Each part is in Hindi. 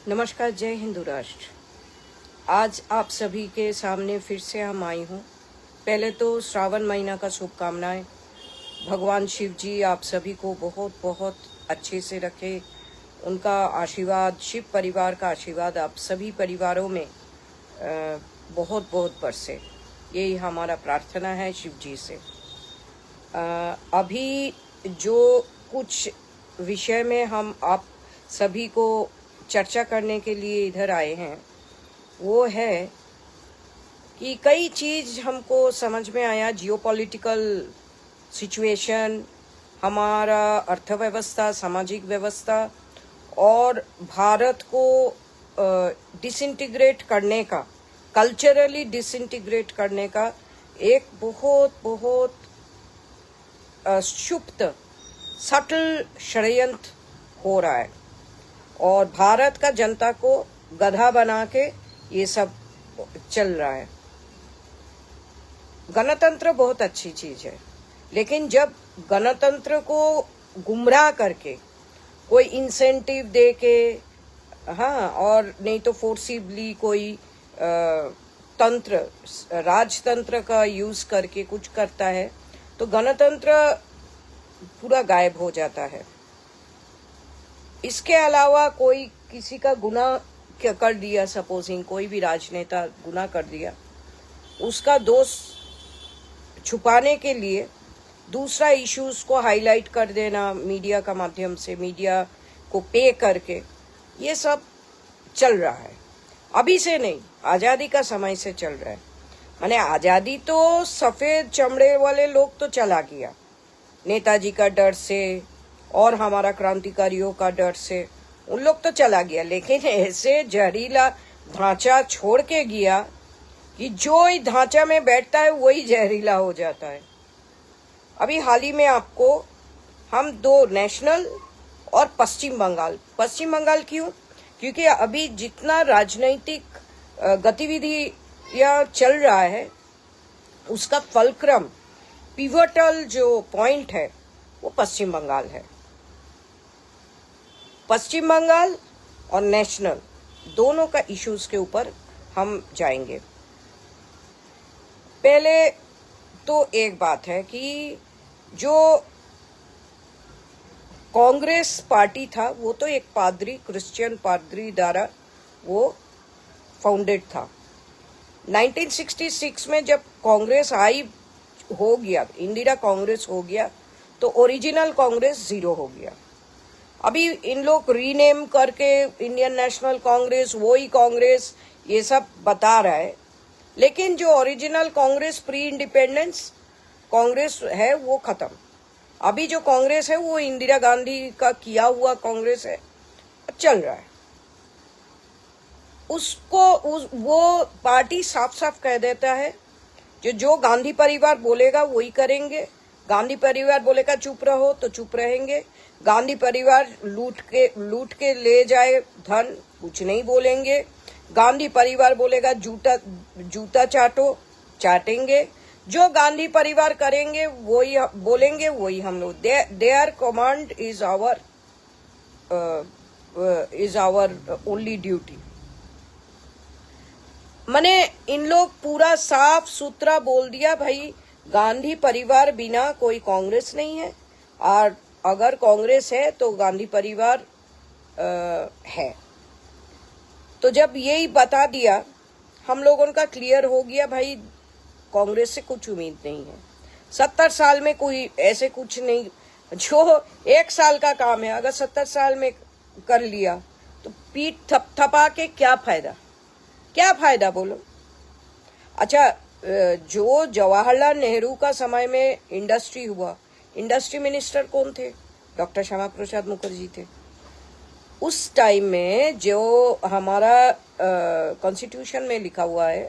नमस्कार, जय हिंदू राष्ट्र। आज आप सभी के सामने फिर से हम आई हूँ। पहले तो श्रावण महीना का शुभकामनाएं। भगवान शिव जी आप सभी को बहुत बहुत अच्छे से रखे, उनका आशीर्वाद, शिव परिवार का आशीर्वाद आप सभी परिवारों में बहुत बहुत बरसे, यही हमारा प्रार्थना है शिव जी से। अभी जो कुछ विषय में हम आप सभी को चर्चा करने के लिए इधर आए हैं वो है कि कई चीज़ हमको समझ में आया। जियोपॉलिटिकल सिचुएशन, हमारा अर्थव्यवस्था, सामाजिक व्यवस्था और भारत को डिसइंटीग्रेट करने का, कल्चरली डिसइंटीग्रेट करने का एक बहुत बहुत सुप्त सटल षड्यंत्र हो रहा है और भारत का जनता को गधा बना के ये सब चल रहा है। गणतंत्र बहुत अच्छी चीज है, लेकिन जब गणतंत्र को गुमराह करके कोई इंसेंटिव दे के, हाँ, और नहीं तो फोर्सिबली कोई तंत्र, राजतंत्र का यूज करके कुछ करता है तो गणतंत्र पूरा गायब हो जाता है। इसके अलावा कोई किसी का गुनाह कर दिया, सपोजिंग कोई भी राजनेता गुनाह कर दिया, उसका दोष छुपाने के लिए दूसरा इश्यूज को हाईलाइट कर देना मीडिया का माध्यम से, मीडिया को पे करके, ये सब चल रहा है। अभी से नहीं, आज़ादी का समय से चल रहा है। माने आज़ादी तो सफ़ेद चमड़े वाले लोग तो चला गया, नेताजी का डर से और हमारा क्रांतिकारियों का डर से, उन लोग तो चला गया, लेकिन ऐसे जहरीला ढांचा छोड़ के गया कि जो ही ढांचा में बैठता है वही जहरीला हो जाता है। अभी हाल ही में आपको हम दो, नेशनल और पश्चिम बंगाल क्यों? क्योंकि अभी जितना राजनीतिक गतिविधि या चल रहा है उसका फलक्रम, पिवटल जो पॉइंट है वो पश्चिम बंगाल है। पश्चिम बंगाल और नेशनल दोनों का इश्यूज के ऊपर हम जाएंगे। पहले तो एक बात है कि जो कांग्रेस पार्टी था वो तो एक पादरी, क्रिश्चियन पादरी द्वारा वो फाउंडेड था। 1966 में जब कांग्रेस आई हो गया, इंदिरा कांग्रेस हो गया, तो ओरिजिनल कांग्रेस जीरो हो गया। अभी इन लोग रीनेम करके इंडियन नेशनल कांग्रेस, वही कांग्रेस, ये सब बता रहा है, लेकिन जो original Congress pre independence Congress है वो खत्म। अभी जो कांग्रेस है वो इंदिरा गांधी का किया हुआ कांग्रेस है, चल रहा है। वो पार्टी साफ साफ कह देता है जो गांधी परिवार बोलेगा वही करेंगे। गांधी परिवार बोलेगा चुप रहो तो चुप रहेंगे। गांधी परिवार लूट के ले जाए धन, कुछ नहीं बोलेंगे। गांधी परिवार बोलेगा जूता चाटो, चाटेंगे। जो गांधी परिवार करेंगे वही बोलेंगे, वही हम लोग। There command is our only duty. मैंने इन लोग पूरा साफ सुथरा बोल दिया, भाई गांधी परिवार बिना कोई कांग्रेस नहीं है, और अगर कांग्रेस है तो गांधी परिवार है। तो जब यही बता दिया, हम लोगों का क्लियर हो गया भाई कांग्रेस से कुछ उम्मीद नहीं है। 70 साल में कोई ऐसे कुछ नहीं, जो 1 साल का काम है अगर 70 साल में कर लिया तो पीठ थपथपा के क्या फायदा बोलो। अच्छा, जो जवाहरलाल नेहरू का समय में इंडस्ट्री हुआ, इंडस्ट्री मिनिस्टर कौन थे? डॉक्टर श्यामा प्रसाद मुखर्जी थे। उस टाइम में जो हमारा कॉन्स्टिट्यूशन में लिखा हुआ है,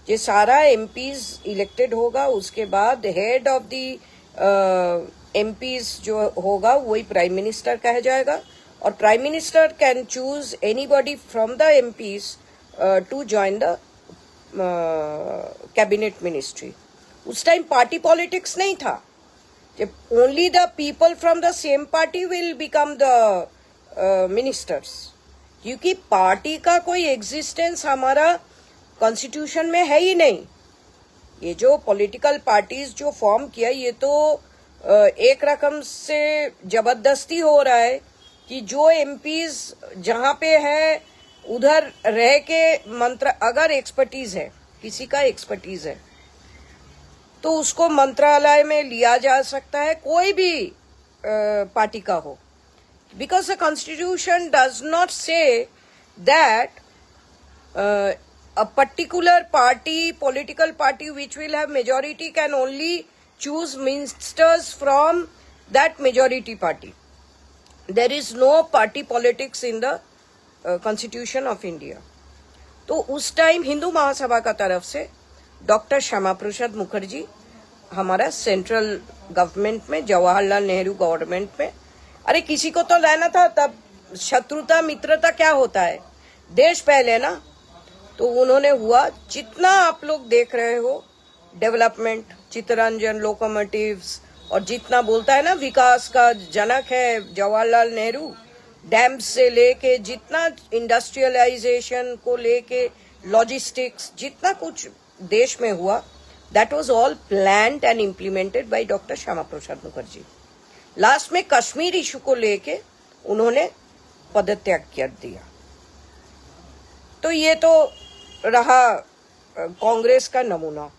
ये सारा एमपीज इलेक्टेड होगा, उसके बाद हेड ऑफ द एमपीज जो होगा वही प्राइम मिनिस्टर कहा जाएगा, और prime minister can choose anybody from the MPs to join the cabinet ministry. उस टाइम पार्टी पॉलिटिक्स नहीं था। Only the people from the same party will become the ministers. क्योंकि पार्टी का कोई एग्जिस्टेंस हमारा कॉन्स्टिट्यूशन में है ही नहीं। ये जो पॉलिटिकल पार्टीज जो फॉर्म किया, ये तो एक रकम से जबरदस्ती हो रहा है कि जो एमपीज जहां पे है उधर रह के अगर एक्सपर्टीज है, किसी का एक्सपर्टीज है, तो उसको मंत्रालय में लिया जा सकता है, कोई भी पार्टी का हो, because the constitution does not say that a particular party, political party which will have majority can only choose ministers from that majority party. There is no party politics in the Constitution of India. तो उस टाइम हिंदू महासभा का तरफ से डॉक्टर श्यामा प्रसाद मुखर्जी हमारा सेंट्रल गवर्नमेंट में, जवाहरलाल नेहरू गवर्नमेंट में, अरे किसी को तो लेना था, तब शत्रुता मित्रता क्या होता है, देश पहले ना। तो उन्होंने हुआ, जितना आप लोग देख रहे हो डेवलपमेंट, चित्तरंजन, लोकोमोटिव्स, और जितना बोलता है ना विकास का जनक है जवाहरलाल नेहरू, डैम्स से लेके जितना इंडस्ट्रियलाइजेशन को लेके लॉजिस्टिक्स, जितना कुछ देश में हुआ, that was all planned and implemented by doctor Shyama Prasad Mukherjee. Last में कश्मीर इशू को लेके उन्होंने पदत्याग कर दिया। तो ये तो रहा कांग्रेस का नमूना।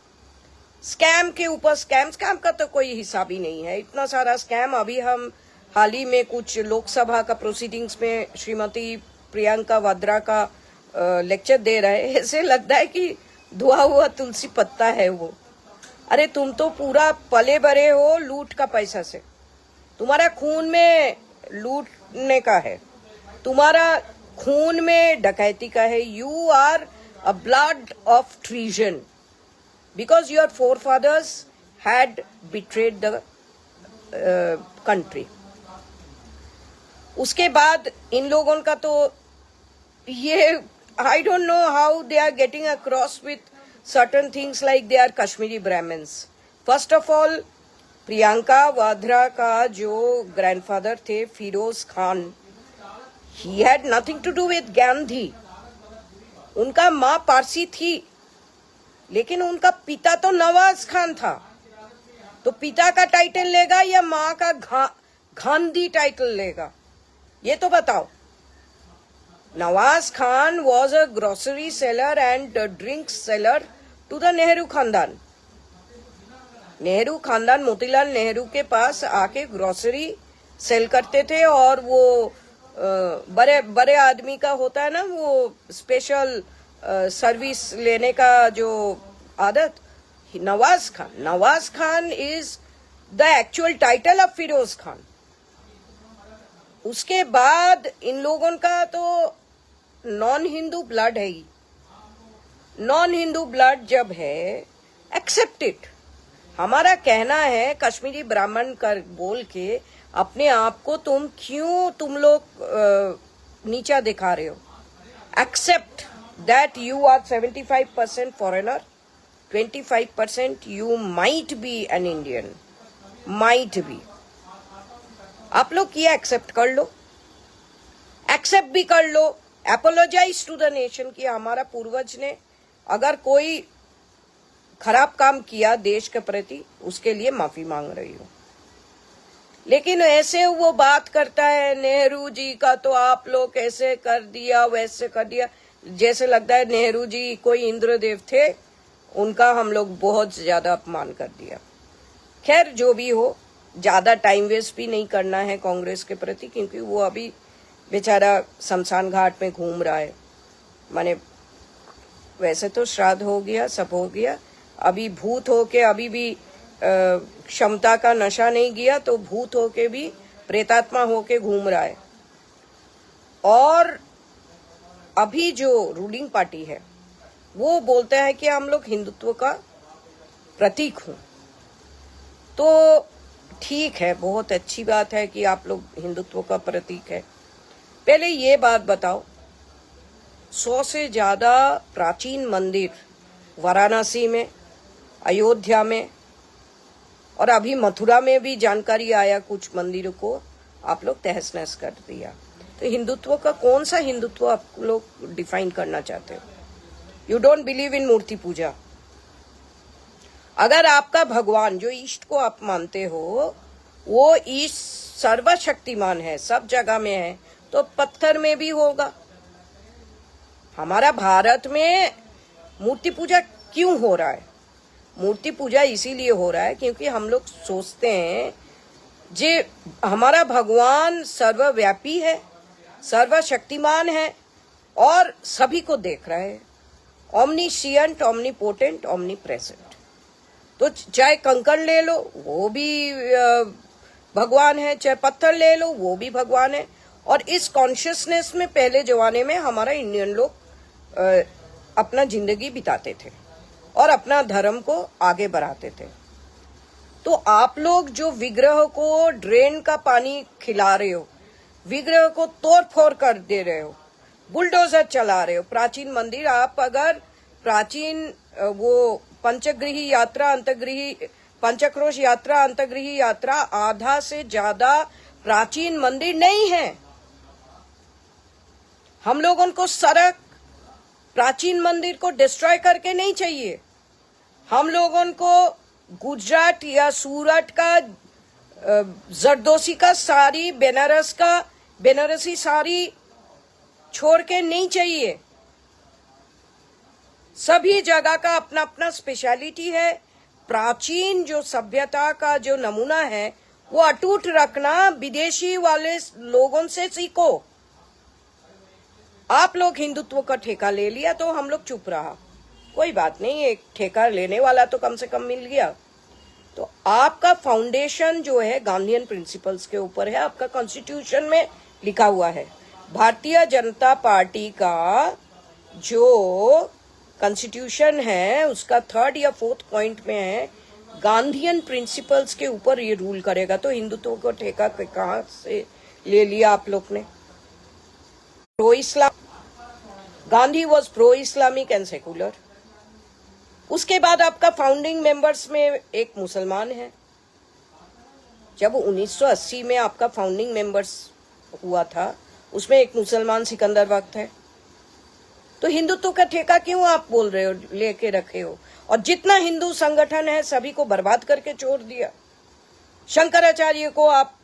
स्कैम के ऊपर स्कैम का तो कोई हिसाब ही नहीं है, इतना सारा स्कैम। अभी हम हाल ही में कुछ लोकसभा का प्रोसीडिंग्स में श्रीमती प्रियंका वाड्रा का लेक्चर दे रहे हैं, ऐसे लगता है कि धुआ हुआ तुलसी पत्ता है वो। अरे तुम तो पूरा पले बड़े हो लूट का पैसा से, तुम्हारा खून में लूटने का है, तुम्हारा खून में डकैती का है। You are a blood of treason because your forefathers had betrayed the country. उसके बाद इन लोगों का तो ये I don't know how they are getting across with certain things like they are Kashmiri Brahmins. First of all, Priyanka Vadra का जो ग्रैंडफादर थे Firoz Khan, he had nothing to do with Gandhi. उनका माँ पारसी थी, लेकिन उनका पिता तो नवाज खान था। तो पिता का टाइटल लेगा या माँ का गांधी टाइटल लेगा, ये तो बताओ। Nawaz Khan was a grocery seller and drink seller to the Nehru खानदान। नेहरू खानदान मोतीलाल नेहरू के पास आके ग्रोसरी सेल करते थे, और वो बड़े बड़े आदमी का होता है ना वो स्पेशल सर्विस लेने का जो आदत। Nawaz Khan is the actual title of Firoz Khan. उसके बाद इन लोगों का तो नॉन हिंदू ब्लड है ही। नॉन हिंदू ब्लड जब है, एक्सेप्ट इट। हमारा कहना है कश्मीरी ब्राह्मण कर बोल के अपने आप को तुम लोग नीचा दिखा रहे हो। Accept that you are 75% foreigner, 25% you might be an Indian, might be. आप लोग किया एक्सेप्ट कर लो, एक्सेप्ट भी कर लो, एपोलोजाइज टू द नेशन कि हमारा पूर्वज ने अगर कोई खराब काम किया देश के प्रति, उसके लिए माफी मांग रही हो। लेकिन ऐसे वो बात करता है नेहरू जी का तो आप लोग ऐसे कर दिया वैसे कर दिया, जैसे लगता है नेहरू जी कोई इंद्रदेव थे, उनका हम लोग बहुत ज्यादा अपमान कर दिया। खैर जो भी हो, ज्यादा टाइम वेस्ट भी नहीं करना है कांग्रेस के प्रति, क्योंकि वो अभी बेचारा शमशान घाट में घूम रहा है। माने वैसे तो श्राद्ध हो गया, सब हो गया, अभी भूत होके अभी भी क्षमता का नशा नहीं गया, तो भूत होके भी प्रेतात्मा होके घूम रहा है। और अभी जो रूलिंग पार्टी है वो बोलते हैं कि हम लोग हिंदुत्व का प्रतीक हूं। तो ठीक है, बहुत अच्छी बात है कि आप लोग हिंदुत्व का प्रतीक है। पहले ये बात बताओ, 100 से ज्यादा प्राचीन मंदिर वाराणसी में, अयोध्या में, और अभी मथुरा में भी जानकारी आया कुछ मंदिरों को आप लोग तहस नहस कर दिया। तो हिंदुत्व का कौन सा हिंदुत्व आप लोग डिफाइन करना चाहते हो? यू डोंट बिलीव इन मूर्ति पूजा। अगर आपका भगवान जो ईष्ट को आप मानते हो वो ईष्ट सर्वशक्तिमान है, सब जगह में है, तो पत्थर में भी होगा। हमारा भारत में मूर्ति पूजा क्यों हो रहा है? मूर्ति पूजा इसीलिए हो रहा है क्योंकि हम लोग सोचते हैं जे हमारा भगवान सर्वव्यापी है, सर्वशक्तिमान है और सभी को देख रहा है, ओमनीशिएंट, ओमनीपोटेंट, ओमनीप्रेजेंट। तो चाहे कंकड़ ले लो वो भी भगवान है, चाहे पत्थर ले लो वो भी भगवान है। और इस कॉन्शियसनेस में पहले जमाने में हमारा इंडियन लोग अपना जिंदगी बिताते थे और अपना धर्म को आगे बढ़ाते थे। तो आप लोग जो विग्रह को ड्रेन का पानी खिला रहे हो, विग्रह को तोड़ फोड़ कर दे रहे हो, बुलडोजर चला रहे हो, प्राचीन मंदिर, आप अगर प्राचीन वो पंचगृही यात्रा, अंतगृही, पंचक्रोश यात्रा, अंतगृही यात्रा, आधा से ज्यादा प्राचीन मंदिर नहीं है। हम लोगों को सड़क प्राचीन मंदिर को डिस्ट्रॉय करके नहीं चाहिए। हम लोगों को गुजरात या सूरत का जरदोसी का साड़ी, बनारस का बनारसी साड़ी छोड़ के नहीं चाहिए। सभी जगह का अपना अपना स्पेशलिटी है। प्राचीन जो सभ्यता का जो नमूना है वो अटूट रखना विदेशी वाले लोगों से सीखो। आप लोग हिंदुत्व का ठेका ले लिया तो हम लोग चुप रहा, कोई बात नहीं, एक ठेका लेने वाला तो कम से कम मिल गया। तो आपका फाउंडेशन जो है गांधीयन प्रिंसिपल्स के ऊपर है, आपका कॉन्स्टिट्यूशन में लिखा हुआ है। भारतीय जनता पार्टी का जो कॉन्स्टिट्यूशन है उसका 3rd या 4th पॉइंट में है गांधीयन प्रिंसिपल्स के ऊपर ये रूल करेगा। तो हिंदुत्व को ठेका कहाँ से ले लिया आप लोग ने? Pro Islam, Gandhi was pro Islamic and secular. उसके बाद आपका फाउंडिंग मेंबर्स में एक मुसलमान है। जब 1980 में आपका फाउंडिंग मेंबर्स हुआ था उसमें एक मुसलमान सिकंदर वक्त है। तो हिंदुत्व का ठेका क्यों आप बोल रहे हो, लेके रखे हो? और जितना हिंदू संगठन है सभी को बर्बाद करके छोड़ दिया। शंकराचार्य को आप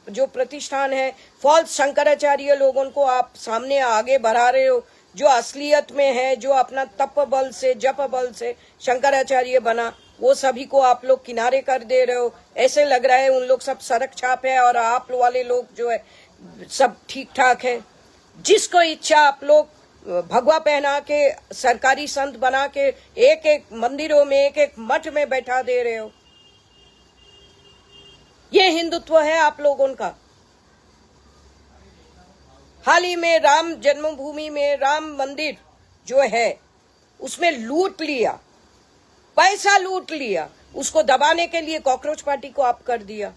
जो प्रतिष्ठान है, फॉल्स शंकराचार्य लोगों को आप सामने आगे बढ़ा रहे हो, जो असलियत में है, जो अपना तप बल से, जप बल से शंकराचार्य बना, वो सभी को आप लोग किनारे कर दे रहे हो। ऐसे लग रहा है उन लोग सब सड़क छाप है और आप वाले लोग जो है सब ठीक ठाक है। जिसको इच्छा आप लोग भगवा पहना के, सरकारी संत बना के एक एक मंदिरों में, एक एक मठ में बैठा दे रहे हो। ये हिंदुत्व है आप लोगों का। हाल ही में राम जन्मभूमि में राम मंदिर जो है उसमें लूट लिया, पैसा लूट लिया, उसको दबाने के लिए कॉकरोच पार्टी को आप कर दिया।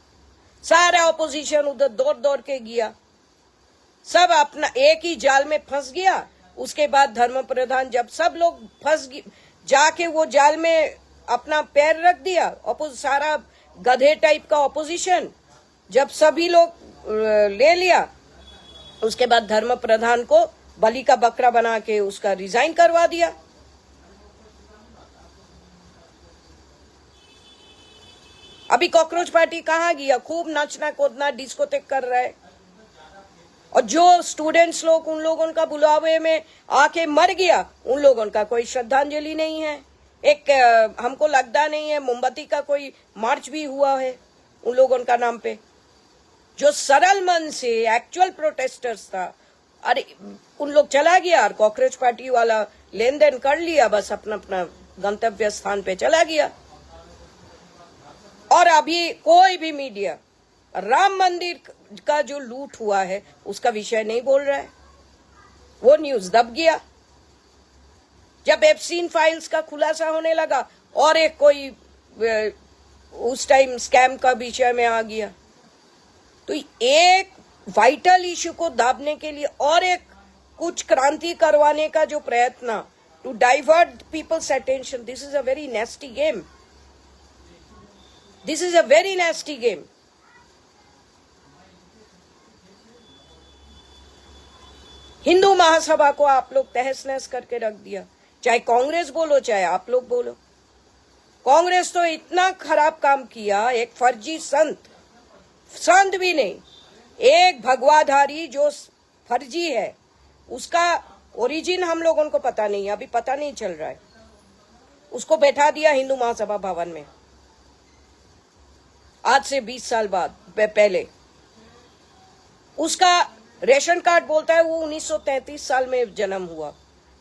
सारा ऑपोजिशन उधर दौड़ दौड़ के गया, सब अपना एक ही जाल में फंस गया। उसके बाद धर्म प्रधान जब सब लोग फंस जाके वो जाल में अपना पैर रख दिया, सारा गधे टाइप का ऑपोजिशन जब सभी लोग ले लिया, उसके बाद धर्म प्रधान को बलि का बकरा बना के उसका रिजाइन करवा दिया। अभी कॉकरोच पार्टी कहाँ गया? खूब नाचना कूदना डिस्कोटेक कर रहा है। और जो स्टूडेंट्स लोग उन लोगों का बुलावे में आके मर गया, उन लोगों का कोई श्रद्धांजलि नहीं है। एक हमको लगता नहीं है मोमबत्ती का कोई मार्च भी हुआ है उन लोगों का नाम पे। जो सरल मन से एक्चुअल प्रोटेस्टर्स था, अरे उन लोग चला गया और कॉकरोच पार्टी वाला लेन देन कर लिया, बस अपना अपना गंतव्य स्थान पे चला गया। और अभी कोई भी मीडिया राम मंदिर का जो लूट हुआ है उसका विषय नहीं बोल रहा है। वो न्यूज दब गया। जब एप्स्टीन फाइल्स का खुलासा होने लगा और एक कोई उस टाइम स्कैम का विषय में आ गया। तो एक वाइटल इश्यू को दाबने के लिए और एक कुछ क्रांति करवाने का जो प्रयत्न, to divert people's attention, this is a very nasty game. This is a very nasty game. Hindu Mahasabha को आप लोग तहस नहस करके रख दिया। चाहे कांग्रेस बोलो चाहे आप लोग बोलो, कांग्रेस तो इतना खराब काम किया। एक फर्जी संत भी नहीं, एक भगवाधारी जो फर्जी है, उसका ओरिजिन हम लोगों को पता नहीं है, अभी पता नहीं चल रहा है। उसको बैठा दिया हिंदू महासभा भवन में आज से 20 साल बाद पहले। उसका रेशन कार्ड बोलता है वो 1933 साल में जन्म हुआ,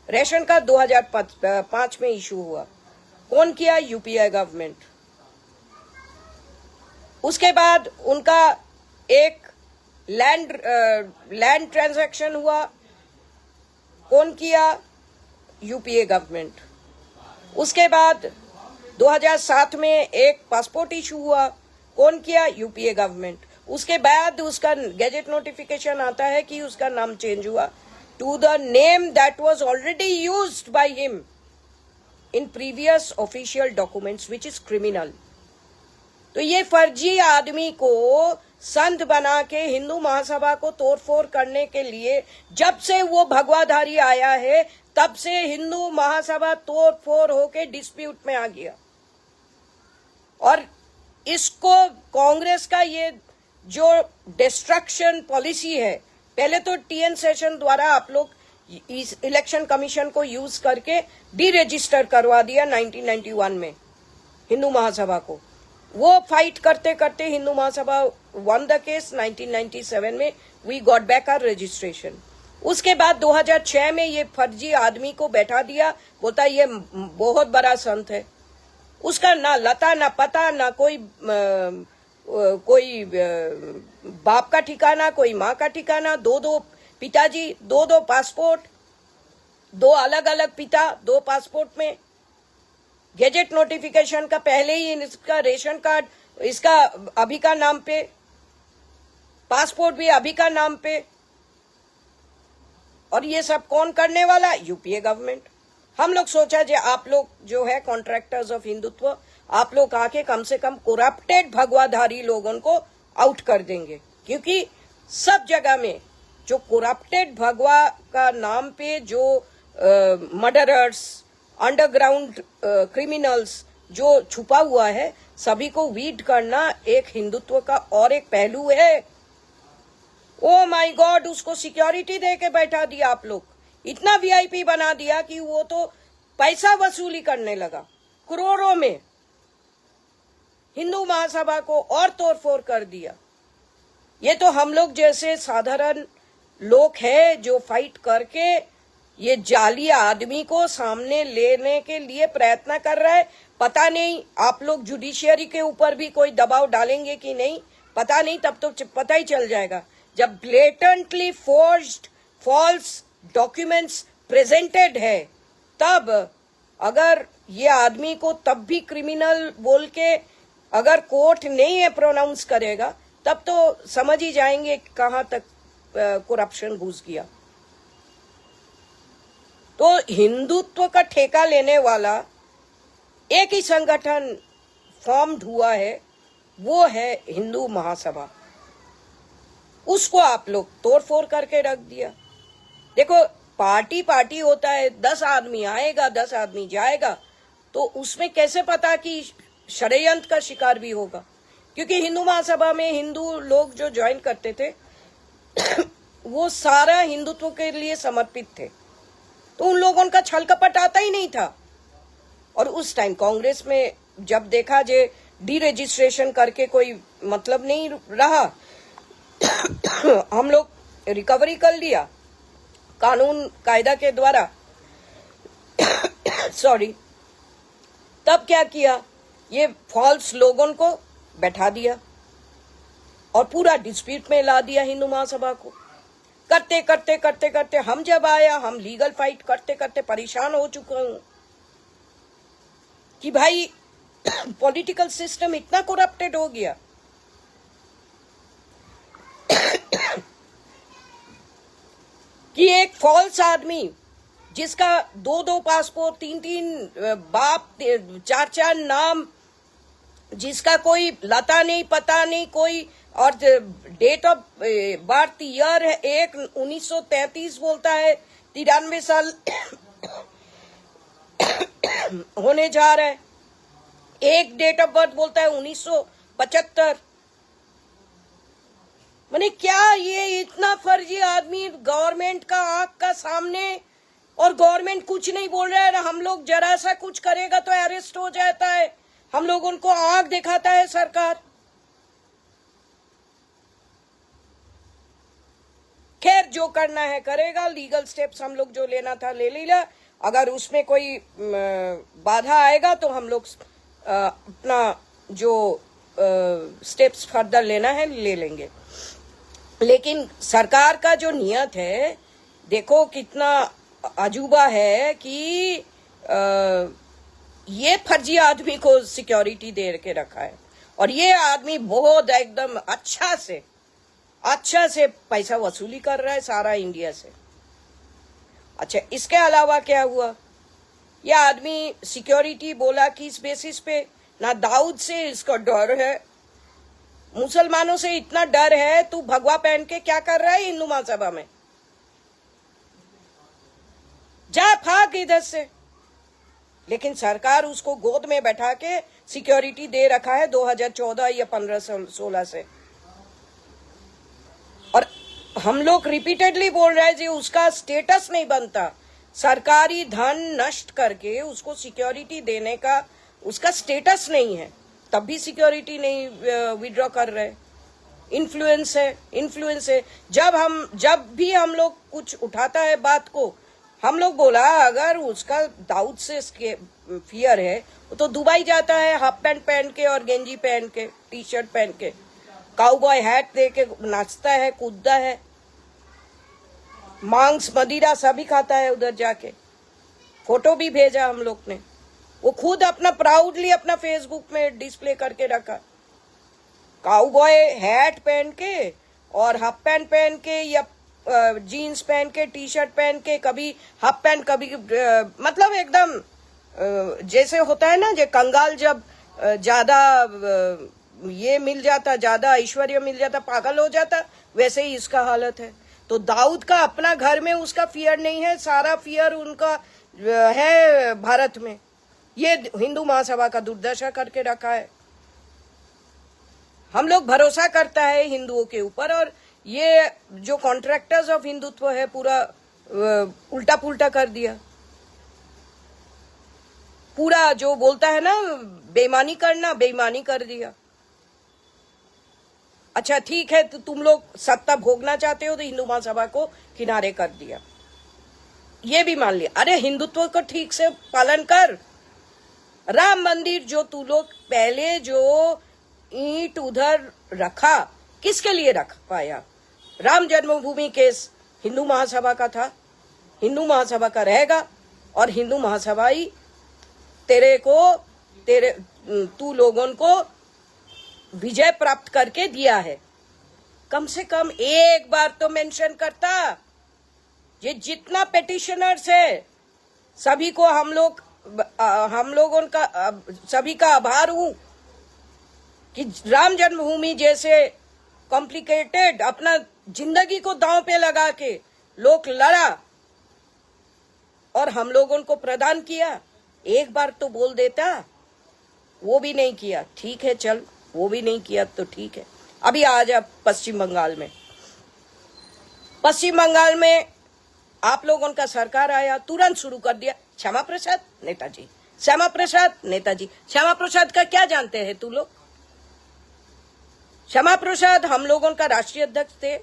रेशन कार्ड 2005 में इशू हुआ। कौन किया? UPA government. उसके बाद उनका एक लैंड ट्रांजैक्शन हुआ, कौन किया? UPA government. उसके बाद 2007 में एक पासपोर्ट इशू हुआ, कौन किया? UPA government. उसके बाद उसका गैजेट नोटिफिकेशन आता है कि उसका नाम चेंज हुआ to the name that was already used by him in previous official documents, which is criminal. तो ये फर्जी आदमी को संत बना के हिंदू महासभा को तोड़फोड़ करने के लिए जब से वो भगवाधारी आया है, तब से हिंदू महासभा तोड़फोड़ होके डिस्प्यूट में आ गया। और इसको कांग्रेस का ये जो डिस्ट्रक्शन पॉलिसी है, पहले तो टीएन सेशन द्वारा आप लोग इस इलेक्शन कमीशन को यूज करके डी रजिस्टर करवा दिया 1991 में हिंदू महासभा को। वो फाइट करते करते Hindu Mahasabha won the case. 1997 में we got back our registration. उसके बाद 2006 में ये फर्जी आदमी को बैठा दिया, बोलता ये बहुत बड़ा संत है। उसका ना लता ना पता, ना कोई बाप का ठिकाना, कोई माँ का ठिकाना, दो पिताजी, दो पासपोर्ट, दो अलग अलग पिता, दो पासपोर्ट में। गैजेट नोटिफिकेशन का पहले ही इसका रेशन कार्ड इसका अभी का नाम पे, पासपोर्ट भी अभी का नाम पे। और ये सब कौन करने वाला? UPA government. हम लोग सोचा जे आप लोग जो है कॉन्ट्रैक्टर्स ऑफ हिंदुत्व, आप लोग आके कम से कम करप्टेड भगवाधारी लोगों को आउट कर देंगे, क्योंकि सब जगह में जो करप्टेड भगवा का नाम पे जो मर्डरर्स, अंडरग्राउंड क्रिमिनल्स जो छुपा हुआ है, सभी को वीड करना एक हिंदुत्व का और एक पहलू है। ओ माय गॉड, उसको सिक्योरिटी दे के बैठा दिया आप लोग, इतना वीआईपी बना दिया कि वो तो पैसा वसूली करने लगा करोड़ों में। हिंदू महासभा को और तोड़फोड़ कर दिया। ये तो हम लोग जैसे साधारण लोग हैं जो फाइट करके ये जाली आदमी को सामने लेने के लिए प्रयत्न कर रहा है। पता नहीं आप लोग जुडिशियरी के ऊपर भी कोई दबाव डालेंगे कि नहीं, पता नहीं। तब तो पता ही चल जाएगा जब blatantly forged false documents presented है। तब अगर ये आदमी को तब भी क्रिमिनल बोल के अगर कोर्ट नहीं है प्रोनाउंस करेगा, तब तो समझ ही जाएंगे कहां तक करप्शन घुस गया। तो हिंदुत्व का ठेका लेने वाला एक ही संगठन फॉर्म्ड हुआ है, वो है हिंदू महासभा। उसको आप लोग तोड़फोड़ करके रख दिया। देखो, पार्टी होता है, 10 आदमी आएगा 10 आदमी जाएगा, तो उसमें कैसे पता कि षड्यंत्र का शिकार भी होगा? क्योंकि हिंदू महासभा में हिंदू लोग जो ज्वाइन करते थे वो सारा हिंदुत्व के लिए समर्पित थे, तो उन लोगों का छल कपट आता ही नहीं था। और उस टाइम कांग्रेस में जब देखा जे डी रजिस्ट्रेशन करके कोई मतलब नहीं रहा, हम लोग रिकवरी कर लिया कानून कायदा के द्वारा सॉरी। तब क्या किया, ये फॉल्स लोगों को बैठा दिया और पूरा डिस्प्यूट में ला दिया हिंदू महासभा को। करते करते करते करते हम जब आया, हम लीगल फाइट करते करते परेशान हो चुका हूं कि भाई पॉलिटिकल सिस्टम इतना करप्टेड हो गया कि एक फॉल्स आदमी जिसका 2 पासपोर्ट, 3 बाप, 4 नाम, जिसका कोई लता नहीं पता नहीं, कोई और डेट ऑफ बर्थ ईयर है एक 1933 बोलता है, 93 साल होने जा रहा है। एक डेट ऑफ बर्थ बोलता है 1975। मैंने क्या ये इतना फर्जी आदमी गवर्नमेंट का आंख का सामने, और गवर्नमेंट कुछ नहीं बोल रहा है। हम लोग जरा सा कुछ करेगा तो अरेस्ट हो जाता है, हम लोग उनको आंख दिखाता है सरकार। खैर जो करना है करेगा, लीगल स्टेप्स हम लोग जो लेना था ले लिया। अगर उसमें कोई बाधा आएगा तो हम लोग अपना जो स्टेप्स फर्दर लेना है ले लेंगे। लेकिन सरकार का जो नियत है देखो कितना अजूबा है कि ये फर्जी आदमी को सिक्योरिटी दे के रखा है, और ये आदमी बहुत एकदम अच्छा से पैसा वसूली कर रहा है सारा इंडिया से। अच्छा, इसके अलावा क्या हुआ? ये आदमी सिक्योरिटी बोला किस बेसिस पे? ना दाऊद से इसका डर है, मुसलमानों से इतना डर है, तू भगवा पहन के क्या कर रहा है हिंदू महासभा में? जा भाग इधर से। लेकिन सरकार उसको गोद में बैठा के सिक्योरिटी दे रखा है 2014 या 15-16 से। और हम लोग रिपीटेडली बोल रहे हैं जी उसका स्टेटस नहीं बनता, सरकारी धन नष्ट करके उसको सिक्योरिटी देने का उसका स्टेटस नहीं है, तब भी सिक्योरिटी नहीं विड्रॉ कर रहे। इन्फ्लुएंस है। जब भी हम लोग कुछ उठाता है बात को, हम लोग बोला अगर उसका दाऊद से फियर है तो दुबई जाता है हाफ पैंट पहन के और गेंजी पहन के, टी शर्ट पहन के, काउबॉय हैट दे के नाचता है, कूदता है, मांस मदिरा सभी खाता है उधर जाके। फोटो भी भेजा हम लोग ने, वो खुद अपना प्राउडली अपना फेसबुक में डिस्प्ले करके रखा, काउबॉय हैट पहन के और हाफ पैंट पहन के या जीन्स पहन के, टी शर्ट पहन के, कभी हाफ पैंट कभी मतलब एकदम जैसे होता है ना, जो कंगाल जब ज्यादा ये मिल जाता, ज्यादा ऐश्वर्य मिल जाता, पागल हो जाता, वैसे ही इसका हालत है। तो दाऊद का अपना घर में उसका फियर नहीं है, सारा फियर उनका है भारत में। ये हिंदू महासभा का दुर्दशा करके रखा है। हम लोग भरोसा करता है हिंदुओं के ऊपर, और ये जो कॉन्ट्रैक्टर्स ऑफ हिंदुत्व है पूरा उल्टा पुल्टा कर दिया। पूरा जो बोलता है ना बेईमानी करना, बेईमानी कर दिया। अच्छा ठीक है, तो तुम लोग सत्ता भोगना चाहते हो तो हिंदू महासभा को किनारे कर दिया, ये भी मान लिया। अरे हिंदुत्व को ठीक से पालन कर। राम मंदिर जो तू लोग पहले जो ईंट उधर रखा, किसके लिए रख पाया? राम जन्मभूमि केस हिंदू महासभा का था, हिंदू महासभा का रहेगा, और हिंदू महासभा ही तू लोगों को विजय प्राप्त करके दिया है। कम से कम एक बार तो मेंशन करता। ये जितना पेटिशनर्स है सभी को हम लोगों का सभी का आभार हूं कि राम जन्मभूमि जैसे कॉम्प्लिकेटेड अपना जिंदगी को दांव पे लगा के लोग लड़ा और हम लोगों को प्रदान किया। एक बार तो बोल देता, वो भी नहीं किया। ठीक है चल, वो भी नहीं किया तो ठीक है। अभी आ जा पश्चिम बंगाल में आप लोगों का सरकार आया, तुरंत शुरू कर दिया श्यामा प्रसाद नेताजी, श्यामा प्रसाद नेताजी। श्यामा प्रसाद का क्या जानते हैं तू लोग? श्यामा प्रसाद हम लोगों का राष्ट्रीय अध्यक्ष थे।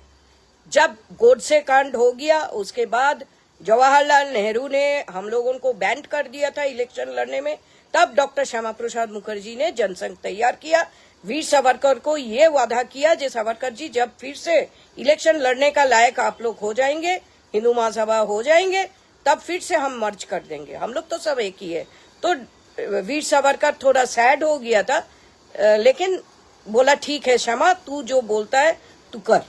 जब गोडसे कांड हो गया उसके बाद जवाहरलाल नेहरू ने हम लोगों को बैन कर दिया था इलेक्शन लड़ने में, तब डॉक्टर श्यामा प्रसाद मुखर्जी ने जनसंघ तैयार किया। वीर सावरकर को ये वादा किया, जे सावरकर जी जब फिर से इलेक्शन लड़ने का लायक आप लोग हो जाएंगे, हिंदू महासभा हो जाएंगे, तब फिर से हम मर्ज कर देंगे। हम लोग तो सब एक ही है। तो वीर सावरकर थोड़ा सैड हो गया था, लेकिन बोला ठीक है श्यामा, तू जो बोलता है तू कर,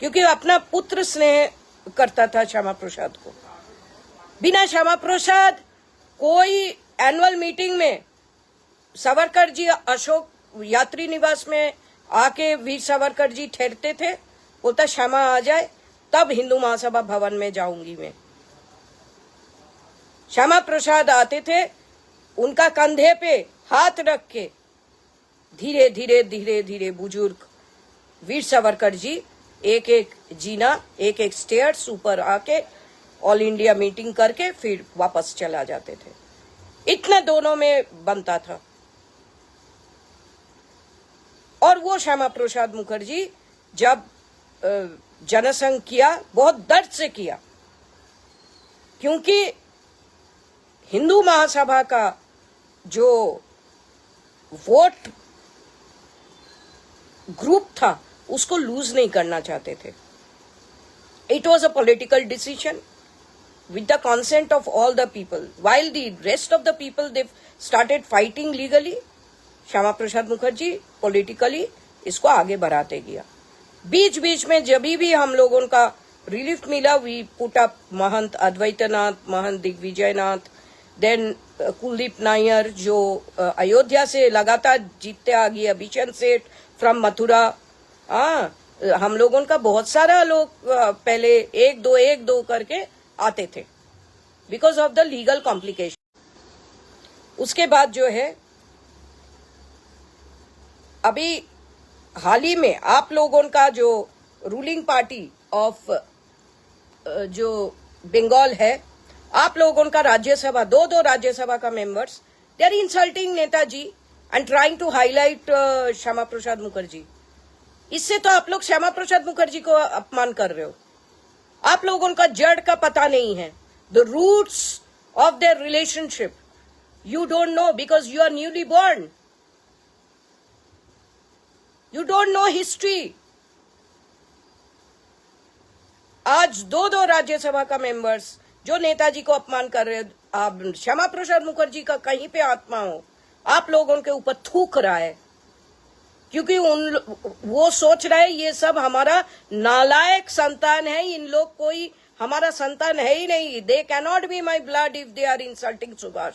क्योंकि अपना पुत्र स्नेह करता था श्यामा प्रसाद को। बिना श्यामा प्रसाद कोई एनुअल मीटिंग में सावरकर जी अशोक यात्री निवास में आके वीर सावरकर जी ठहरते थे, बोलता श्यामा आ जाए तब हिंदू महासभा भवन में जाऊंगी मैं। श्यामा प्रसाद आते थे, उनका कंधे पे हाथ रख के धीरे धीरे धीरे धीरे बुजुर्ग वीर सावरकर जी एक एक जीना, एक एक स्टेयर्स ऊपर आके ऑल इंडिया मीटिंग करके फिर वापस चला जाते थे। इतना दोनों में बनता था। और वो श्यामा प्रसाद मुखर्जी जब जनसंघ किया, बहुत दर्द से किया, क्योंकि हिंदू महासभा का जो वोट ग्रुप था उसको लूज नहीं करना चाहते थे। It was a political decision with the consent of all the people, while the rest of the people they started fighting legally, Shyama Prasad Mukherjee politically इसको आगे बढ़ाते गया। बीच बीच में जब भी हम लोगों का रिलीफ मिला, we put up Mahant Advaitnath, Mahant Digvijaynath, then Kuldip Nayar जो अयोध्या से लगातार जीतते आ गया, बिशन सेठ फ्रॉम मथुरा। हम लोगों का बहुत सारा लोग पहले एक दो करके आते थे because of the legal complication. उसके बाद जो है अभी हाल ही में आप लोगों का जो रूलिंग पार्टी ऑफ जो बंगाल है, आप लोगों का राज्यसभा दो राज्यसभा का members, they are insulting Netaji and trying to highlight Shyama Prasad Mukherjee. इससे तो आप लोग श्यामा प्रसाद मुखर्जी को अपमान कर रहे हो। आप लोगों का जड़ का पता नहीं है, the roots of their relationship you don't know because you are newly born, you don't know history. आज दो राज्यसभा का मेंबर्स जो नेताजी को अपमान कर रहे हैं, श्यामा प्रसाद मुखर्जी का कहीं पे आत्मा हो, आप लोगों के ऊपर थूक रहा है, क्योंकि वो सोच रहे ये सब हमारा नालायक संतान है, इन लोग कोई हमारा संतान है ही नहीं, they cannot be my blood if they are insulting Subhash.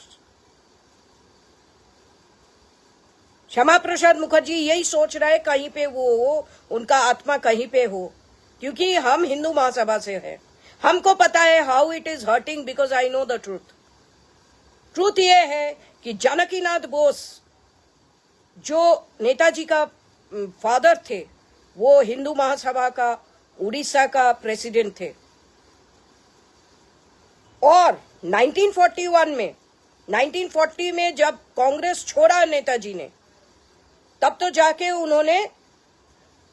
Shyama Prasad Mukherjee यही सोच रहे कहीं पे वो हो, उनका आत्मा कहीं पे हो, क्योंकि हम हिंदू महासभा से हैं, हमको पता है how it is hurting because I know the truth. Truth ये है कि जानकीनाथ बोस जो नेताजी का फादर थे, वो हिंदू महासभा का उड़ीसा का प्रेसिडेंट थे, और 1940 में जब कांग्रेस छोड़ा नेताजी ने, तब तो जाके उन्होंने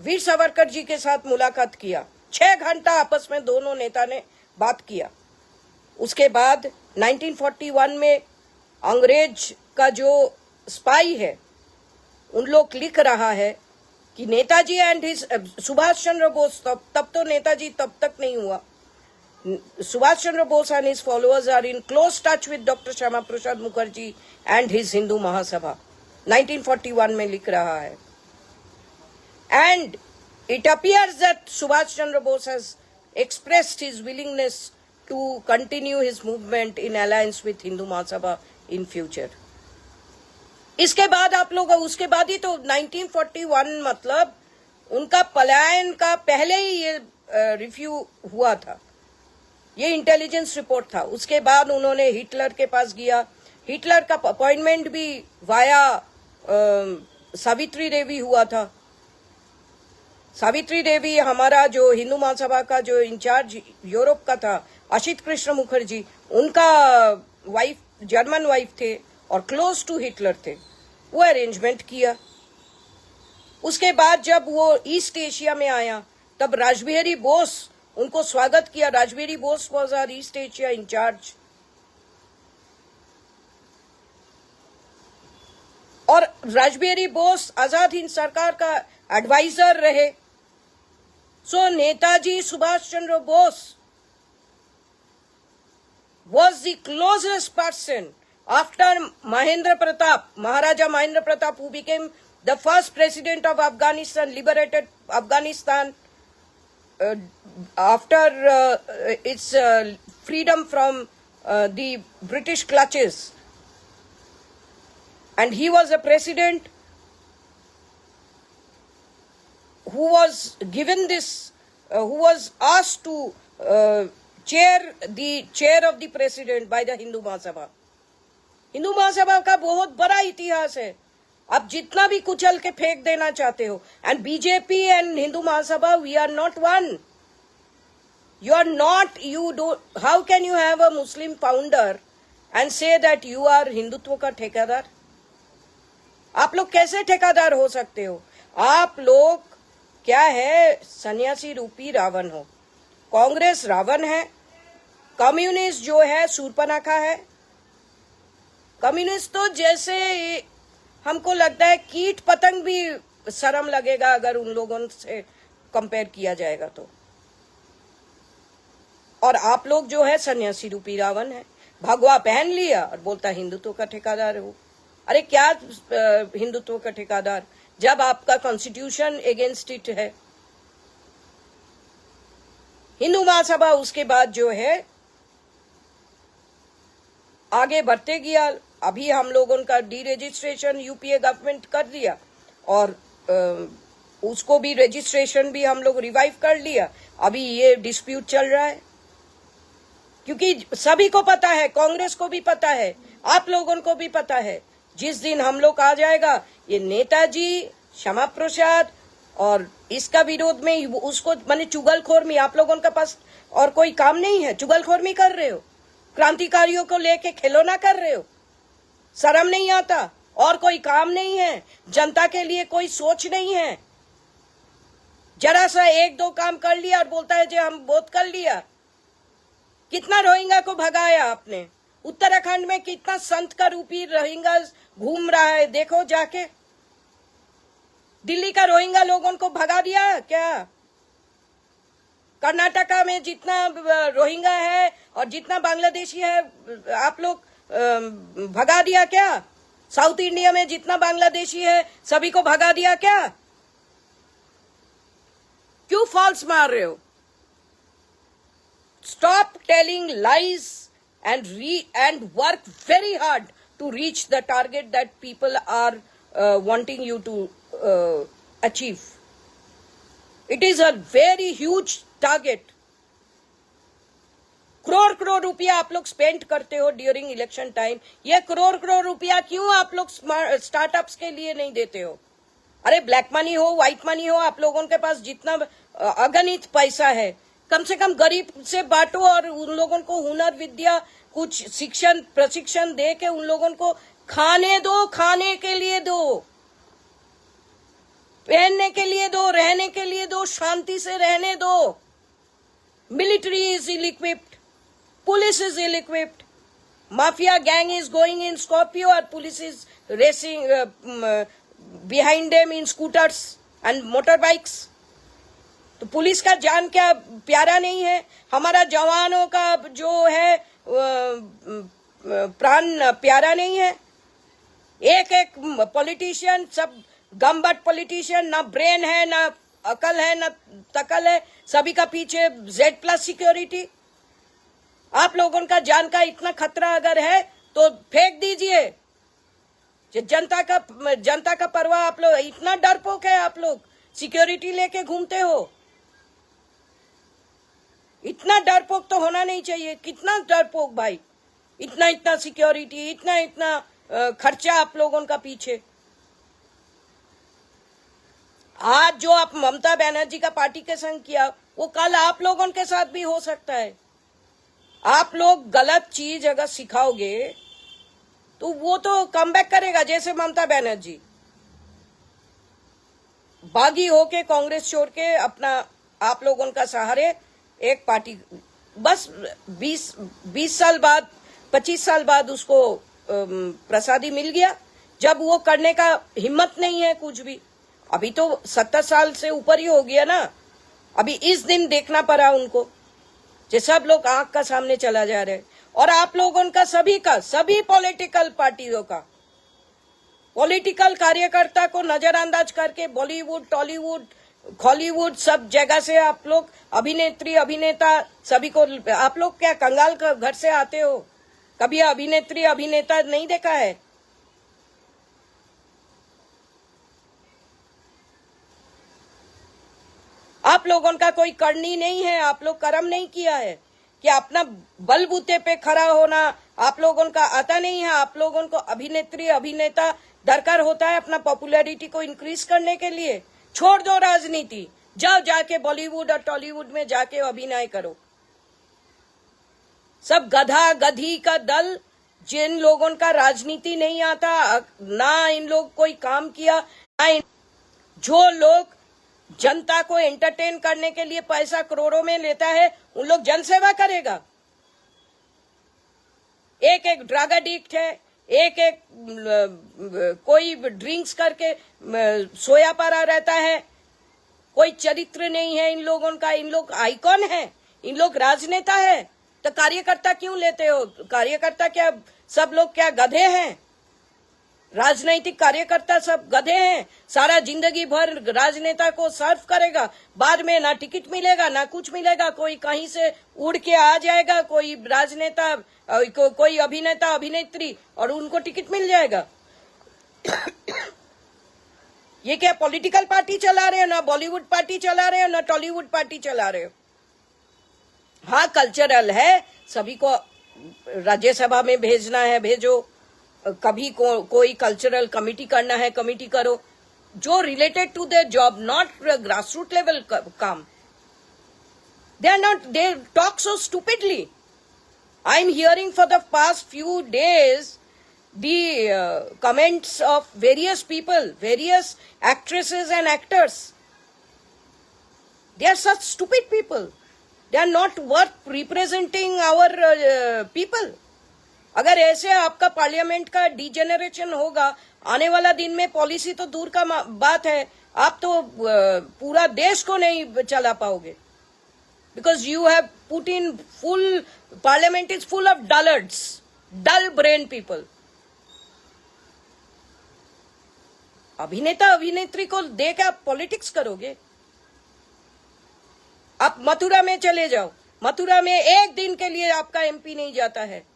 वीर सावरकर जी के साथ मुलाकात किया, 6 घंटा आपस में दोनों नेता ने बात किया। उसके बाद 1941 में अंग्रेज का जो स्पाई है, उन लोग लिख रहा है कि नेताजी एंड हिज सुभाष चंद्र बोस, तब तो नेताजी तब तक नहीं हुआ, Subhash Chandra Bose and his followers are in close touch with doctor Shyama Prasad Mukherjee and his Hindu Mahasabha, 1941 में लिख रहा है। And it appears that Subhash Chandra Bose has expressed his willingness to continue his movement in alliance with Hindu Mahasabha in future. इसके बाद आप लोग, उसके बाद ही तो 1941 मतलब उनका पलायन का पहले ही ये रिव्यू हुआ था, ये इंटेलिजेंस रिपोर्ट था। उसके बाद उन्होंने हिटलर के पास गया, हिटलर का अपॉइंटमेंट भी वाया सावित्री देवी हुआ था। सावित्री देवी हमारा जो हिंदू महासभा का जो इंचार्ज यूरोप का था, असित कृष्ण मुखर्जी, उनका वाइफ जर्मन वाइफ थे और क्लोज टू हिटलर थे, वो अरेंजमेंट किया। उसके बाद जब वो ईस्ट एशिया में आया, तब राजबिहारी बोस उनको स्वागत किया। Rajbihari Bose was our East Asia incharge, और राजबिहारी बोस आजाद हिंद सरकार का एडवाइजर रहे। So Netaji Subhash Chandra Bose was the closest person after Mahendra Pratap, Maharaja Mahendra Pratap, who became the first president of Afghanistan, liberated Afghanistan after its freedom from the British clutches. And he was a president who was given this, who was asked to chair of the president by the Hindu Mahasabha. Hindu Mahasabha का बहुत बड़ा इतिहास है. आप जितना भी कुचल के फेंक देना चाहते हो. And BJP and Hindu Mahasabha, we are not one. You are not, you do, how can you have a Muslim founder and say that you are Hindutva का ठेकेदार? आप लोग कैसे ठेकेदार हो सकते हो? आप लोग क्या है, सन्यासी रूपी रावण हो. कांग्रेस रावण है, कम्युनिस्ट जो है शूर्पणखा है. कम्युनिस्ट तो जैसे हमको लगता है कीट पतंग भी शर्म लगेगा अगर उन लोगों से कंपेयर किया जाएगा तो. और आप लोग जो है सन्यासी रूपी रावण है. भगवा पहन लिया और बोलता हिंदुत्व का ठेकेदार हो. अरे क्या हिंदुत्व का ठेकेदार, जब आपका कॉन्स्टिट्यूशन अगेंस्ट इट है. हिंदू महासभा उसके बाद जो है आगे बढ़ते गया. अभी हम लोगों का डी रजिस्ट्रेशन यूपीए गवर्नमेंट कर दिया और उसको भी रजिस्ट्रेशन भी हम लोग रिवाइव कर लिया. अभी ये डिस्प्यूट चल रहा है क्योंकि सभी को पता है, कांग्रेस को भी पता है, आप लोगों को भी पता है, जिस दिन हम लोग आ जाएगा ये नेताजी, श्यामा प्रसाद और इसका विरोध में उसको माने चुगलखोर में आप लोगों के पास और कोई काम नहीं है. चुगलखोर में कर रहे हो, क्रांतिकारियों को लेके खिलौना कर रहे हो. शर्म नहीं आता? और कोई काम नहीं है, जनता के लिए कोई सोच नहीं है. जरा सा एक दो काम कर लिया और बोलता है जो हम बहुत कर लिया. कितना रोहिंग्या को भगाया आपने? उत्तराखंड में कितना संत का रूपी रोहिंग्या घूम रहा है, देखो जाके. दिल्ली का रोहिंग्या लोगों को भगा दिया क्या? कर्नाटका में जितना रोहिंग्या है और जितना बांग्लादेशी है आप लोग भगा दिया क्या? साउथ इंडिया में जितना बांग्लादेशी है सभी को भगा दिया क्या? क्यों फॉल्स मार रहे हो? Stop telling lies and work very hard to reach the target that people are wanting you to achieve. It is a very huge target. Crore रुपया आप लोग स्पेंड करते हो ड्यूरिंग इलेक्शन टाइम. ये करोड़ रुपया क्यों आप लोग स्टार्टअप्स के लिए नहीं देते हो? अरे ब्लैक मनी हो, व्हाइट मनी हो, आप लोगों के पास जितना अगणित पैसा है, कम से कम गरीब से बांटो और उन लोगों को हुनर विद्या कुछ शिक्षण प्रशिक्षण दे के उन लोगों को खाने दो, खाने के लिए दो, पहनने के लिए दो, रहने के लिए दो, शांति से रहने दो. Military is ill equipped, police is ill equipped, mafia gang is going in Scorpio और police is racing behind them in scooters and motor bikes. तो पुलिस का जान क्या प्यारा नहीं है? हमारा जवानों का जो है प्राण प्यारा नहीं है? एक पॉलिटिशियन, सब गमबट पॉलिटिशियन, ना ब्रेन है, ना अकल है, ना तकल है, सभी का पीछे Z+ सिक्योरिटी. आप लोगों का जान का इतना खतरा अगर है तो फेंक दीजिए. जनता का परवाह आप लोग, इतना डरपोक है आप लोग, सिक्योरिटी लेके घूमते हो. इतना डरपोक तो होना नहीं चाहिए. कितना डरपोक भाई, इतना सिक्योरिटी, इतना खर्चा आप लोगों का पीछे. आज जो आप ममता बनर्जी का पार्टी के संग किया वो कल आप लोगों के साथ भी हो सकता है. आप लोग गलत चीज अगर सिखाओगे तो वो तो कमबैक करेगा. जैसे ममता बनर्जी बागी होके कांग्रेस छोड़ के अपना आप लोगों का सहारे एक पार्टी, बस 20 साल बाद 25 साल बाद उसको प्रसादी मिल गया. जब वो करने का हिम्मत नहीं है कुछ भी. अभी तो 70 साल से ऊपर ही हो गया ना. अभी इस दिन देखना पड़ा उनको, जो सब लोग आंख का सामने चला जा रहे. और आप लोगों का सभी पॉलिटिकल पार्टियों का पॉलिटिकल कार्यकर्ता को नजरअंदाज करके बॉलीवुड, टॉलीवुड, हॉलीवुड सब जगह से आप लोग अभिनेत्री अभिनेता सभी को, आप लोग क्या कंगाल का घर से आते हो? कभी अभिनेत्री अभिनेता नहीं देखा है? आप लोगों का कोई करनी नहीं है, आप लोग कर्म नहीं किया है कि अपना बलबूते पे खड़ा होना आप लोगों का आता नहीं है। आप लोगों को अभिनेत्री अभिनेता दरकार होता है अपना पॉपुलैरिटी को इंक्रीज करने के लिए। छोड़ दो राजनीति, जाओ जाके बॉलीवुड और टॉलीवुड में जाके अभिनय करो। सब गधा गधी का दल, जिन लोगों का राजनीति नहीं आता, ना इन लोग कोई काम किया, ना जो लोग जनता को एंटरटेन करने के लिए पैसा करोड़ों में लेता है, उन लोग जनसेवा करेगा। एक एक ड्रग एडिक्ट है, एक एक कोई ड्रिंक्स करके सोया पड़ा रहता है, कोई चरित्र नहीं है इन लोगों का। इन लोग आइकॉन है, इन लोग राजनेता है, तो कार्यकर्ता क्यों लेते हो? कार्यकर्ता क्या सब लोग क्या गधे हैं? राजनीतिक कार्यकर्ता सब गधे हैं। सारा जिंदगी भर राजनेता को सर्व करेगा, बाद में ना टिकट मिलेगा ना कुछ मिलेगा। कोई कहीं से उड़ के आ जाएगा, कोई राजनेता कोई अभिनेता अभिनेत्री, और उनको टिकट मिल जाएगा। ये क्या पॉलिटिकल पार्टी चला रहे हो? ना बॉलीवुड पार्टी चला रहे हो, ना टॉलीवुड पार्टी चला रहे हो। हाँ, कल्चरल है, सभी को राज्यसभा में भेजना है भेजो, कभी कोई कल्चरल कमिटी करना है कमिटी करो, जो related to their job, not grass root level काम। they talk so stupidly. I'm hearing for the past few days the comments of various people, various actresses and actors. They are such stupid people. They are not worth representing our people. अगर ऐसे आपका पार्लियामेंट का डिजेनरेशन होगा, आने वाला दिन में पॉलिसी तो दूर का बात है, आप तो पूरा देश को नहीं चला पाओगे। Because you have put in full, parliament is full of dullards, dull brain people. अभिनेता अभिनेत्री को देकर आप पॉलिटिक्स करोगे? आप मथुरा में चले जाओ, मथुरा में एक दिन के लिए आपका एमपी नहीं जाता है।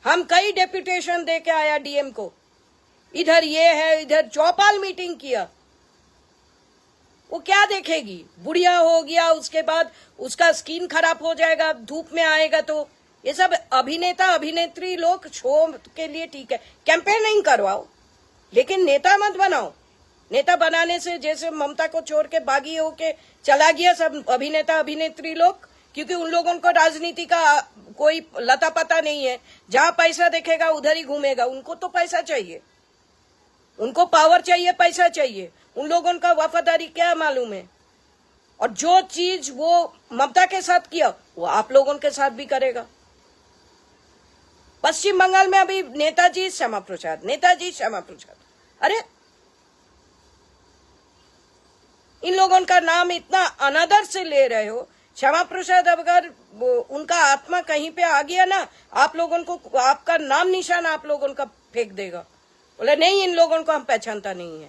हम कई डेप्यूटेशन दे के आया डीएम को, इधर ये है, इधर चौपाल मीटिंग किया। वो क्या देखेगी? बुढ़िया हो गया, उसके बाद उसका स्किन खराब हो जाएगा, धूप में आएगा। तो ये सब अभिनेता अभिनेत्री लोग शो के लिए ठीक है, कैंपेन नहीं करवाओ, लेकिन नेता मत बनाओ। नेता बनाने से जैसे ममता को छोड़ के बागी होके चला गया सब अभिनेता अभिनेत्री लोग, क्योंकि उन लोगों को राजनीति का कोई लता पता नहीं है। जहां पैसा देखेगा उधर ही घूमेगा। उनको तो पैसा चाहिए, उनको पावर चाहिए, पैसा चाहिए। उन लोगों का वफादारी क्या मालूम है? और जो चीज वो ममता के साथ किया वो आप लोगों के साथ भी करेगा। पश्चिम बंगाल में अभी नेताजी श्यामा प्रसाद, नेताजी श्यामा प्रसाद, अरे इन लोगों का नाम इतना अनादर से ले रहे हो। श्यामा प्रसाद अगर उनका आत्मा कहीं पे आ गया ना, आप लोगों को आपका नाम निशान आप लोगों का फेंक देगा। बोले नहीं, इन लोगों को हम पहचानता नहीं है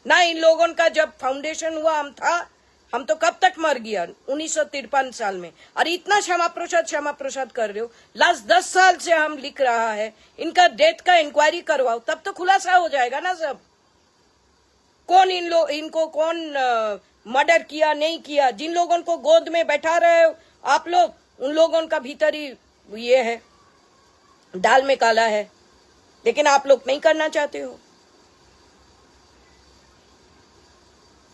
ना। इन लोगों का जब फाउंडेशन हुआ हम तो कब तक मर गया 1953 साल में। और इतना श्यामा प्रसाद कर रहे हो। लास्ट 10 साल से हम लिख रहा है, इनका डेथ का इंक्वायरी करवाओ, तब तो खुलासा हो जाएगा ना सब। कौन इनको कौन मर्डर किया नहीं किया। जिन लोगों को गोद में बैठा रहे हो आप लोग, उन लोगों का भीतर ही ये है, दाल में काला है, लेकिन आप लोग नहीं करना चाहते हो।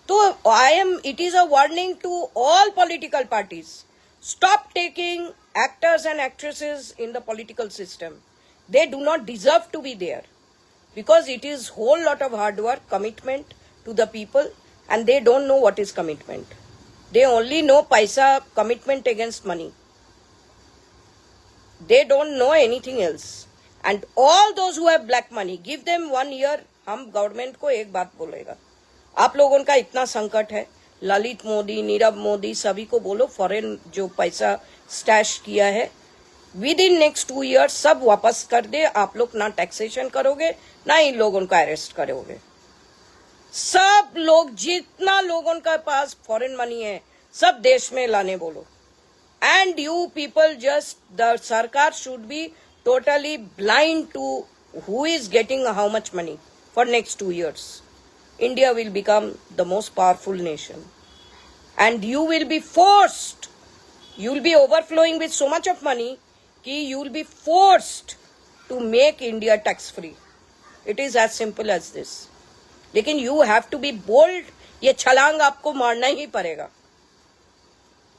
तो it is a warning to all political parties. Stop taking actors and actresses in the political system. They do not deserve to be there, because it is whole lot of hard work, commitment to the people, and they don't know what is commitment. They only know paisa, commitment against money. They don't know anything else. And all those who have black money, give them 1 year. हम गवर्नमेंट को एक बात बोलेगा, आप लोगों का इतना संकट है, ललित मोदी, नीरव मोदी, सभी को बोलो फॉरेन जो पैसा स्टैश किया है, विद इन नेक्स्ट 2 years सब वापस कर दे। आप लोग ना टैक्सेशन करोगे, ना इन लोगों को अरेस्ट करोगे। सब लोग, जितना लोगों का पास फॉरेन मनी है, सब देश में लाने बोलो। And you people just, the सरकार should be totally blind to who is getting how much money for next 2 years. India will become the most powerful nation. and you will be forced, you will be overflowing with so much of money कि you will be forced to make India tax free. It is as simple as this. लेकिन you have to be bold. ये छलांग आपको मारना ही पड़ेगा.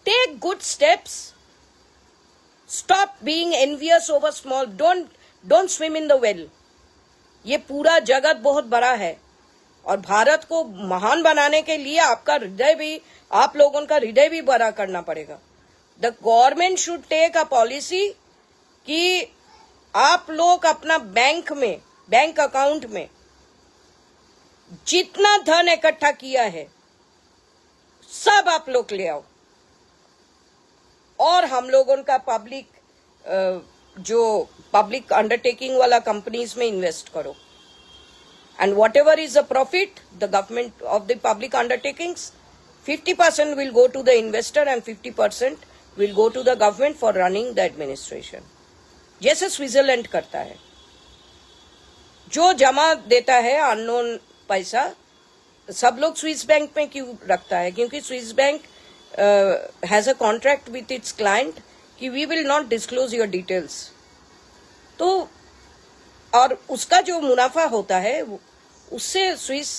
Take good steps. Stop being envious over small. Don't swim in the well. ये पूरा जगत बहुत बड़ा है और भारत को महान बनाने के लिए आपका हृदय भी, आप लोगों का हृदय भी बड़ा करना पड़ेगा. The government should take a policy कि आप लोग अपना बैंक अकाउंट में जितना धन इकट्ठा किया है सब आप लोग ले आओ और हम लोगों का पब्लिक अंडरटेकिंग वाला कंपनीज में इन्वेस्ट करो. And whatever is the profit the government of the public undertakings 50% will go to the investor and 50% will go to the government for running the administration. जैसे स्विट्जरलैंड करता है. जो जमा देता है अननोन पैसा सब लोग स्विस बैंक में क्यों रखता है? क्योंकि Swiss bank has a contract with its client कि we will not disclose your details. तो और उसका जो मुनाफा होता है उससे स्विस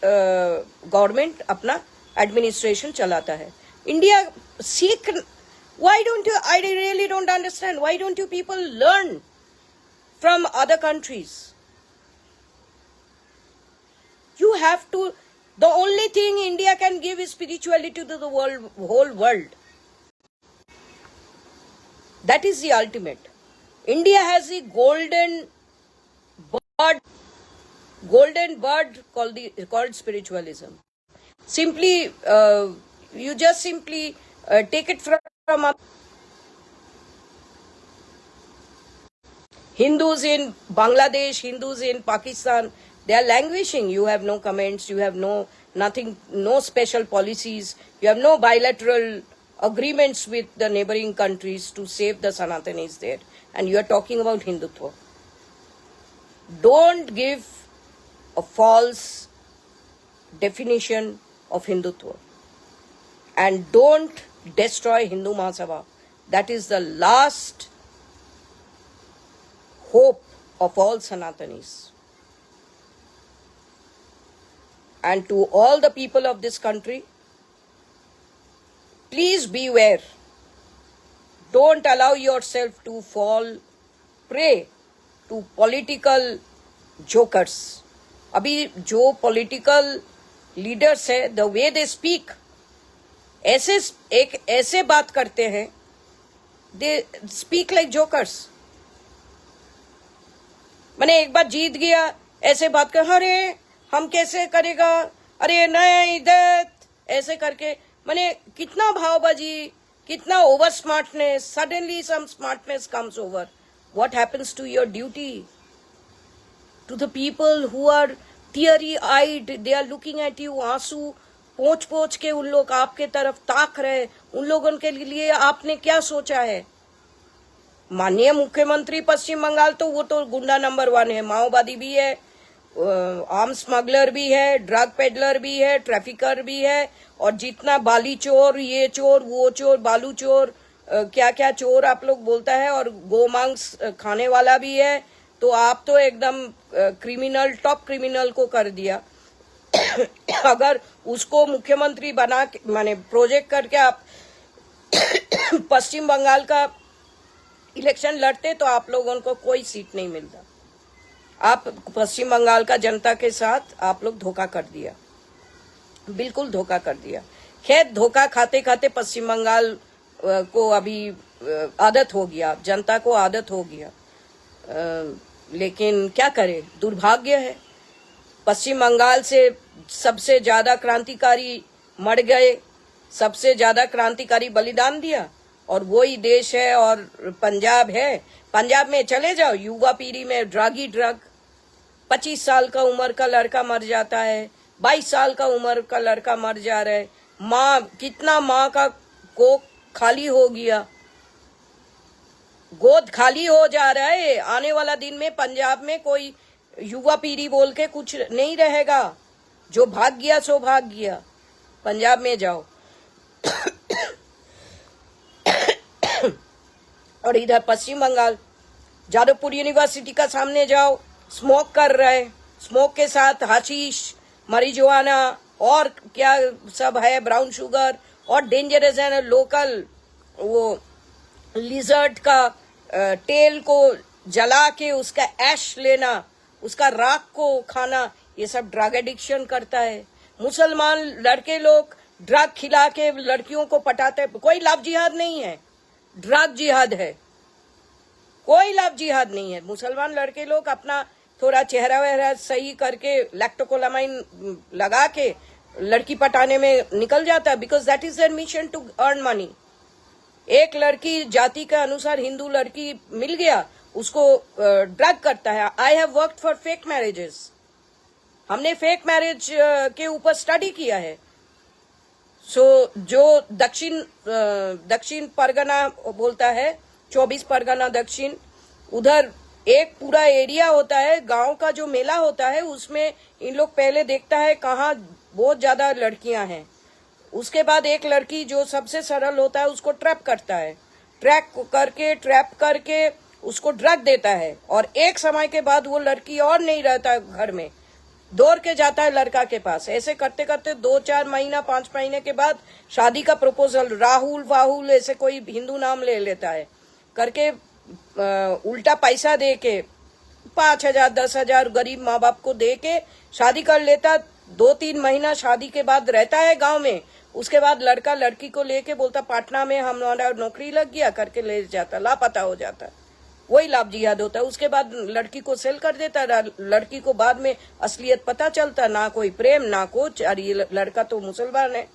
गवर्नमेंट अपना एडमिनिस्ट्रेशन चलाता है. इंडिया सीख. Why don't you? I really don't understand. Why don't you people learn from other countries? You have to. The only thing India can give is spirituality to the whole world. That is the ultimate. India has the golden bird called spiritualism. Simply, you just simply take it from Hindus in Bangladesh, Hindus in Pakistan, they are languishing. You have no comments, you have nothing, no special policies, you have no bilateral agreements with the neighboring countries to save the Sanatanis there. And you are talking about Hindutva. Don't give a false definition of Hindutva. And don't destroy Hindu Mahasabha. That is the last hope of all Sanatanis. And to all the people of this country, please beware. Don't allow yourself to fall prey to political jokers. अभी जो political leaders है, the way they speak, ऐसे बात करते हैं. They speak like jokers. मैंने एक बार जीत गया ऐसे बात कर, अरे हम कैसे करेगा, अरे नहीं देत, ऐसे करके मैंने कितना भावबाजी, कितना over smartness. Suddenly some smartness comes over. What happens to your duty? To the people who are teary eyed, they are looking at you. आंसू पोंछ के उन लोग आपके तरफ ताक रहे. उन लोगों के लिए आपने क्या सोचा है? माननीय मुख्यमंत्री पश्चिम बंगाल तो वो तो गुंडा नंबर 1 है. माओवादी भी है, आर्म स्मगलर भी है, ड्रग पेडलर भी है, ट्रैफिकर भी है, और जितना बाली चोर, ये चोर, वो चोर, बालू चोर, क्या क्या चोर आप लोग बोलता है, और गोमांस खाने वाला भी है. तो आप तो एकदम क्रिमिनल, टॉप क्रिमिनल को कर दिया. अगर उसको मुख्यमंत्री बना के माने प्रोजेक्ट करके आप पश्चिम बंगाल का इलेक्शन लड़ते तो आप लोगों को कोई सीट नहीं मिलता. आप पश्चिम बंगाल का जनता के साथ आप लोग धोखा कर दिया, बिल्कुल धोखा कर दिया. खैर धोखा खाते खाते पश्चिम बंगाल को अभी आदत हो गया, जनता को आदत हो गया. लेकिन क्या करे, दुर्भाग्य है. पश्चिम बंगाल से सबसे ज्यादा क्रांतिकारी मर गए, सबसे ज्यादा क्रांतिकारी बलिदान दिया, और वही देश है. और पंजाब है, पंजाब में चले जाओ, युवा पीढ़ी में ड्रग ही ड्रग. 25 साल का उम्र का लड़का मर जाता है, 22 साल का उम्र का लड़का मर जा रहा है. कितना माँ का कोख खाली हो गया, गोद खाली हो जा रहा है. आने वाला दिन में पंजाब में कोई युवा पीढ़ी बोल के कुछ नहीं रहेगा. जो भाग गया सो भाग गया. पंजाब में जाओ. और इधर पश्चिम बंगाल, जादवपुर यूनिवर्सिटी का सामने जाओ, स्मोक कर रहे, स्मोक के साथ हाशीश, marijuana और क्या सब है, ब्राउन शुगर, और डेंजरस है लोकल वो लिजर्ड का टेल को जला के उसका ऐश लेना, उसका राख को खाना, ये सब ड्रग एडिक्शन करता है। मुसलमान लड़के लोग ड्रग खिला के लड़कियों को पटाते हैं। कोई लव जिहाद नहीं है, ड्रग जिहाद है, कोई लव जिहाद नहीं है। मुसलमान लड़के लोग अपना थोड़ा चेहरा वेहरा सही करके लैक्टोकोलामाइन लगा के लड़की पटाने में निकल जाता है, because that is their mission to earn money. एक लड़की जाति के अनुसार हिंदू लड़की मिल गया, उसको ड्रग करता है। I have worked for fake marriages, हमने फेक मैरिज के ऊपर स्टडी किया है। जो दक्षिण परगना बोलता है, 24 परगना दक्षिण, उधर एक पूरा एरिया होता है, गांव का जो मेला होता है, उसमें इन लोग पहले देखता है कहाँ बहुत ज्यादा लड़कियां हैं, उसके बाद एक लड़की जो सबसे सरल होता है उसको ट्रैप करता है, ट्रैप करके उसको ड्रग देता है, और एक समय के बाद वो लड़की और नहीं रहता घर में, दौड़ के जाता है लड़का के पास। ऐसे करते करते 2-4 महीना 5 महीने के बाद शादी का प्रपोजल, राहुल ऐसे कोई हिंदू नाम ले लेता है करके, उल्टा पैसा दे के 5,000 10,000 गरीब माँ बाप को दे के शादी कर लेता। 2-3 महीना शादी के बाद रहता है गांव में, उसके बाद लड़का लड़की को लेके बोलता पटना में हमारा नौकरी लग गया करके ले जाता, लापता हो जाता। वही लाभ जिहाद होता है। उसके बाद लड़की को सेल कर देता, लड़की को बाद में असलियत पता चलता, ना कोई प्रेम ना कुछ, और ये लड़का तो मुसलमान है।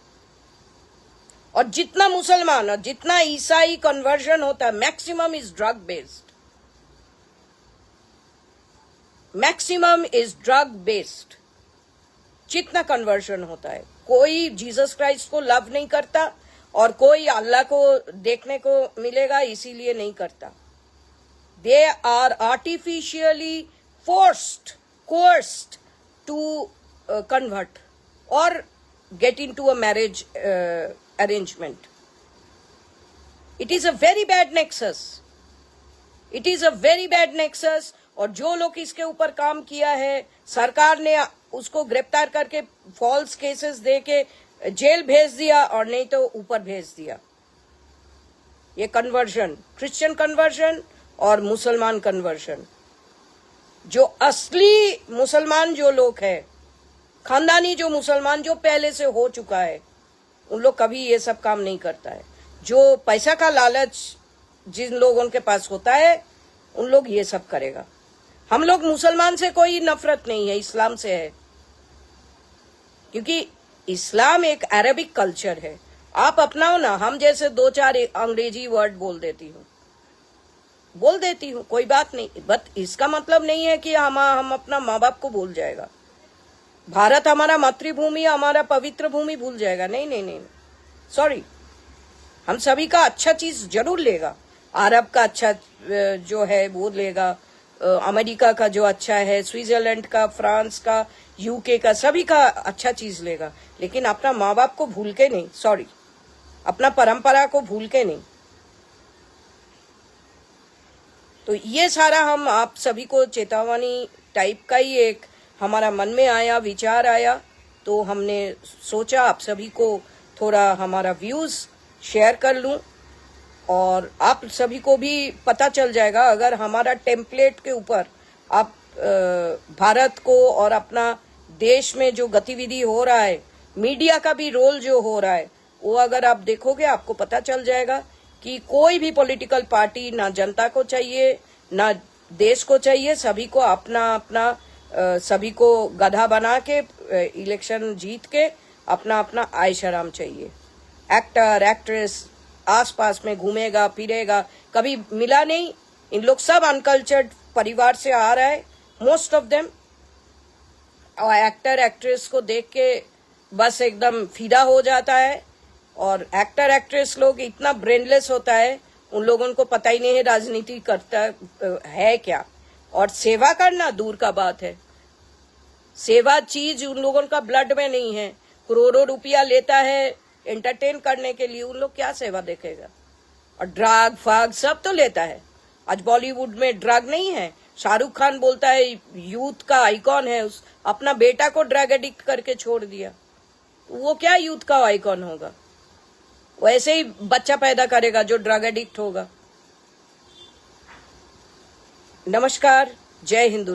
और जितना मुसलमान और जितना ईसाई कन्वर्जन होता है, maximum is drug based, maximum is drug based. जितना कन्वर्जन होता है, कोई जीसस क्राइस्ट को लव नहीं करता और कोई अल्लाह को देखने को मिलेगा इसीलिए नहीं करता। They are artificially coerced to convert or get into a marriage arrangement. It is a very bad nexus. It is a very bad nexus. और जो लोग इसके ऊपर काम किया है, सरकार ने उसको गिरफ्तार करके फॉल्स केसेस दे के जेल भेज दिया और नहीं तो ऊपर भेज दिया। ये कन्वर्जन, क्रिश्चियन कन्वर्जन और मुसलमान कन्वर्जन, जो असली मुसलमान जो लोग हैं, खानदानी जो मुसलमान जो पहले से हो चुका है, उन लोग कभी ये सब काम नहीं करता है। जो पैसा का लालच जिन लोगों के पास होता है, उन लोग ये सब करेगा। हम लोग मुसलमान से कोई नफरत नहीं है, इस्लाम से है, क्योंकि इस्लाम एक अरबिक कल्चर है। आप अपनाओ ना, हम जैसे 2-4 अंग्रेजी वर्ड बोल देती हूँ, कोई बात नहीं, बट इसका मतलब नहीं है कि हम अपना माँ बाप को भूल जाएगा, भारत हमारा मातृभूमि, हमारा पवित्र भूमि भूल जाएगा। नहीं नहीं नहीं, सॉरी, हम सभी का अच्छा चीज जरूर लेगा। अरब का अच्छा जो है वो लेगा, अमेरिका का जो अच्छा है, स्विट्जरलैंड का, फ्रांस का, यूके का, सभी का अच्छा चीज लेगा, लेकिन अपना माँ बाप को भूल के नहीं, सॉरी, अपना परंपरा को भूल के नहीं। तो ये सारा हम आप सभी को चेतावनी टाइप का ही एक हमारा मन में आया, विचार आया, तो हमने सोचा आप सभी को थोड़ा हमारा व्यूज शेयर कर लूं, और आप सभी को भी पता चल जाएगा। अगर हमारा टेम्पलेट के ऊपर आप भारत को और अपना देश में जो गतिविधि हो रहा है, मीडिया का भी रोल जो हो रहा है, वो अगर आप देखोगे आपको पता चल जाएगा कि कोई भी पॉलिटिकल पार्टी ना जनता को चाहिए ना देश को चाहिए, सभी को अपना अपना सभी को गधा बना के इलेक्शन जीत के अपना अपना आयश आराम चाहिए। एक्टर एक्ट्रेस आसपास में घूमेगा फिरेगा, कभी मिला नहीं। इन लोग सब अनकल्चर्ड परिवार से आ रहा है, मोस्ट ऑफ देम, और एक्टर एक्ट्रेस को देख के बस एकदम फिदा हो जाता है। और एक्टर एक्ट्रेस लोग इतना ब्रेनलेस होता है, उन लोगों को पता ही नहीं है राजनीति करता है क्या, और सेवा करना दूर का बात है। सेवा चीज उन लोगों का ब्लड में नहीं है। करोड़ों रुपया लेता है एंटरटेन करने के लिए, उन लोग क्या सेवा देखेगा। और ड्रग फग सब तो लेता है। आज बॉलीवुड में ड्रग नहीं है। शाहरुख खान बोलता है यूथ का आइकॉन है, उस अपना बेटा को ड्रग एडिक्ट करके छोड़ दिया, वो क्या यूथ का आइकॉन होगा? वैसे ही बच्चा पैदा करेगा जो ड्रग एडिक्ट होगा। नमस्कार, जय हिंदू।